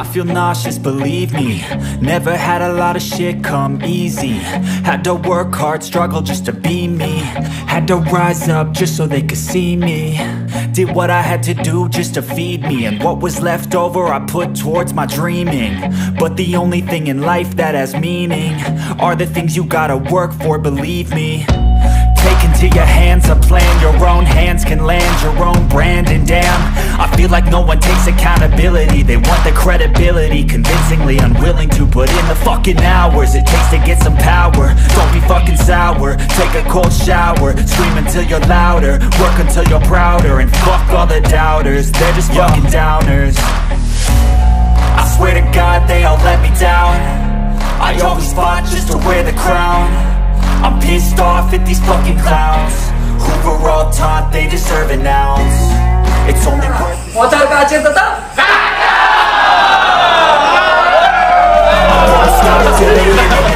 feel nauseous, believe me. Never had a lot of shit come easy. Had to work hard, struggle just to be me. Had to rise up just so they could see me. Did what I had to do just to feed me. And what was left over I put towards my dreaming. But the only thing in life that has meaning are the things you gotta work for, believe me. Take into your hands a plan, your own hands can land your own brand. And damn, I feel like no one takes accountability. They want the credibility, convincingly unwilling to put in the fucking hours it takes to get some power. Don't be fucking sour, take a cold shower. Scream until you're louder, work until you're prouder. And fuck all the doubters, they're just fucking downers. I swear to God they all let me down. I always fought just to wear the crown. I'm pissed off at these fucking clowns who were all taught they deserve an ounce. It's only worth Motor ke Aceh tetap? I won't stop till they let me.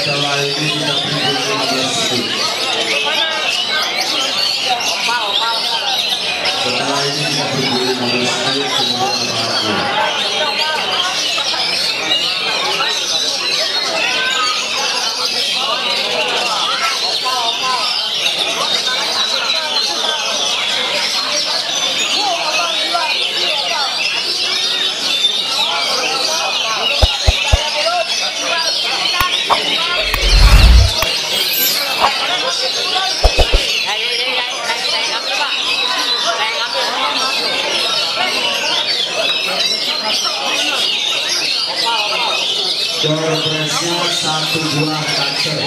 Setelah ini kita beri setelah ini kita Doorpressnya 1 buah kaca.